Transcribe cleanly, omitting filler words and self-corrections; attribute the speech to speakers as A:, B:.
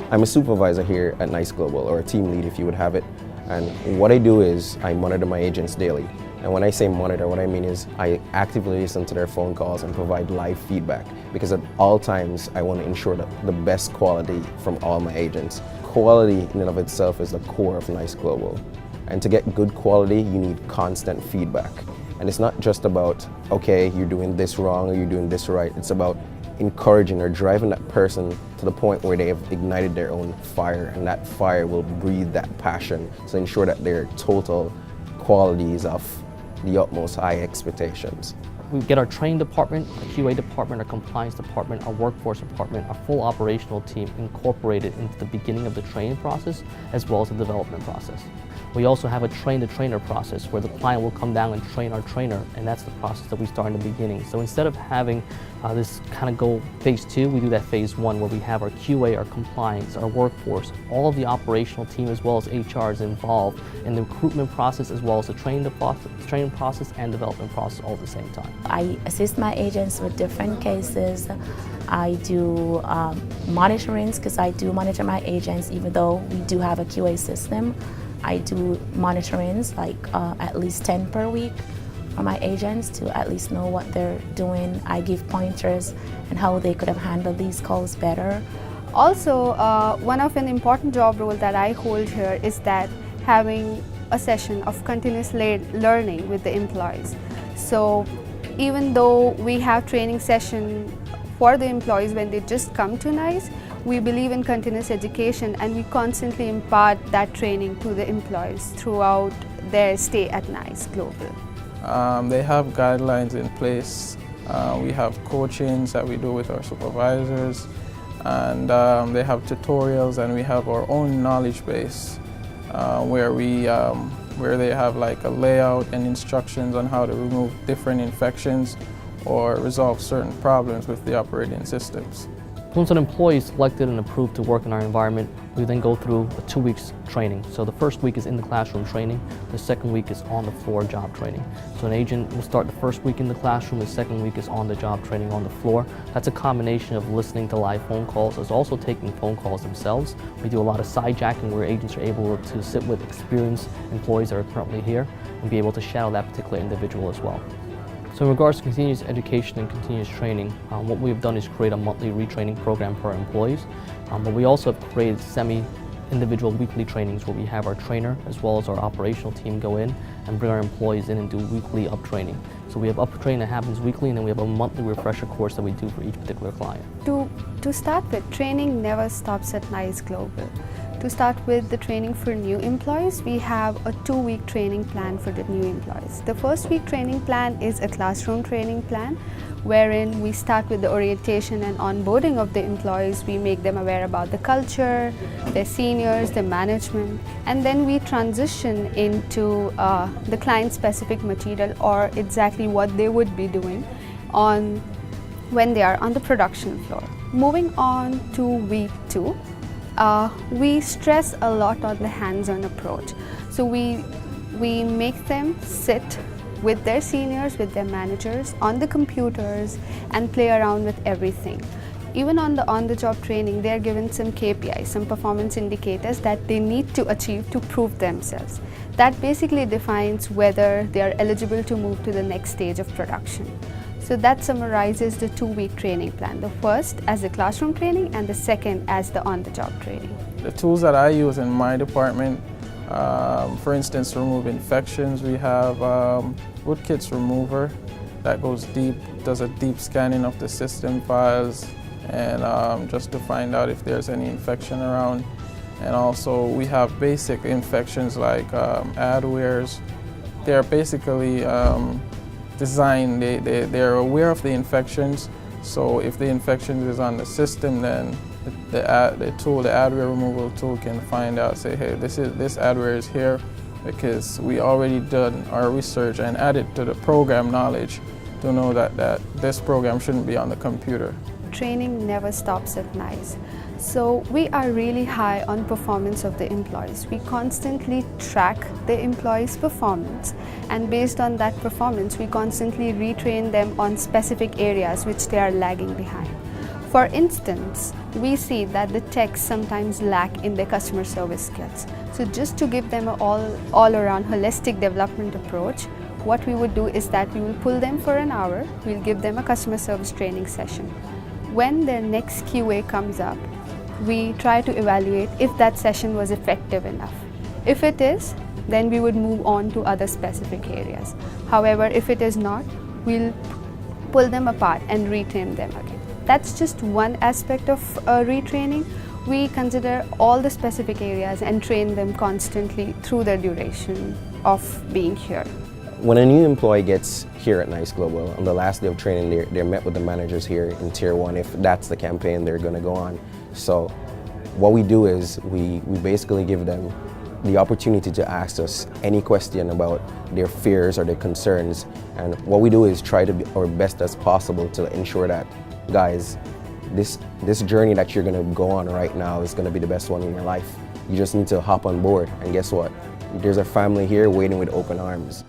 A: I'm a supervisor here at NICE Global, or a team lead if you would have it. And what I do is I monitor my agents daily. And when I say monitor, what I mean is I actively listen to their phone calls and provide live feedback, because at all times I want to ensure that the best quality from all my agents. Quality in and of itself is the core of NICE Global. And to get good quality, you need constant feedback. And it's not just about, okay, you're doing this wrong or you're doing this right. It's about encouraging or driving that person to the point where they have ignited their own fire, and that fire will breathe that passion to ensure that their total quality is of the utmost high expectations.
B: We get our training department, our QA department, our compliance department, our workforce department, our full operational team incorporated into the beginning of the training process as well as the development process. We also have a train-the-trainer process where the client will come down and train our trainer, and that's the process that we start in the beginning. So instead of having this kind of go phase 2, we do that phase 1 where we have our QA, our compliance, our workforce, all of the operational team as well as HR is involved in the recruitment process as well as the training process and development process all at the same time.
C: I assist my agents with different cases. I do monitorings because I do monitor my agents even though we do have a QA system. I do monitorings like at least 10 per week for my agents to at least know what they're doing. I give pointers and how they could have handled these calls better.
D: Also, one of an important job role that I hold here is that having a session of continuous learning with the employees. So even though we have training session for the employees when they just come to NICE, we believe in continuous education and we constantly impart that training to the employees throughout their stay at NICE Global.
E: They have guidelines in place. We have coachings that we do with our supervisors, and they have tutorials, and we have our own knowledge base where they have like a layout and instructions on how to remove different infections or resolve certain problems with the operating systems.
B: Once an employee is selected and approved to work in our environment, we then go through a 2 weeks training. So the first week is in the classroom training, the second week is on the floor job training. So an agent will start the first week in the classroom, the second week is on the job training on the floor. That's a combination of listening to live phone calls as also taking phone calls themselves. We do a lot of sidejacking where agents are able to sit with experienced employees that are currently here and be able to shadow that particular individual as well. So in regards to continuous education and continuous training, what we've done is create a monthly retraining program for our employees, but we also have created semi-individual weekly trainings where we have our trainer as well as our operational team go in and bring our employees in and do weekly up training. So we have up training that happens weekly, and then we have a monthly refresher course that we do for each particular client.
D: To start with, training never stops at NICE Global. To start with the training for new employees, we have a 2-week training plan for the new employees. The first week training plan is a classroom training plan wherein we start with the orientation and onboarding of the employees. We make them aware about the culture, their seniors, the management, and then we transition into the client-specific material or exactly what they would be doing when they are on the production floor. Moving on to week 2, we stress a lot on the hands-on approach. So we make them sit with their seniors, with their managers, on the computers and play around with everything. Even on the on-the-job training, they are given some KPIs, some performance indicators that they need to achieve to prove themselves. That basically defines whether they are eligible to move to the next stage of production. So that summarizes the 2-week training plan, the first as the classroom training and the second as the on-the-job training.
E: The tools that I use in my department, for instance, to remove infections, we have Rootkits Remover that goes deep, does a deep scanning of the system files and just to find out if there's any infection around. And also we have basic infections like adwares. They're basically designed, they're aware of the infections, so if the infection is on the system, then the adware removal tool can find out, say, hey, this adware is here because we already done our research and added to the program knowledge to know that this program shouldn't be on the computer.
D: Training never stops at NICE. So we are really high on performance of the employees. We constantly track the employees' performance, and based on that performance, we constantly retrain them on specific areas which they are lagging behind. For instance, we see that the techs sometimes lack in their customer service skills. So just to give them an all-around holistic development approach, what we would do is that we will pull them for an hour, we'll give them a customer service training session. When their next QA comes up, we try to evaluate if that session was effective enough. If it is, then we would move on to other specific areas. However, if it is not, we'll pull them apart and retrain them again. That's just one aspect of retraining. We consider all the specific areas and train them constantly through the duration of being here.
A: When a new employee gets here at NICE Global, on the last day of training, they're met with the managers here in Tier 1 if that's the campaign they're going to go on. So what we do is we basically give them the opportunity to ask us any question about their fears or their concerns. And what we do is try to be our best as possible to ensure that, guys, this journey that you're going to go on right now is going to be the best one in your life. You just need to hop on board, and guess what? There's a family here waiting with open arms.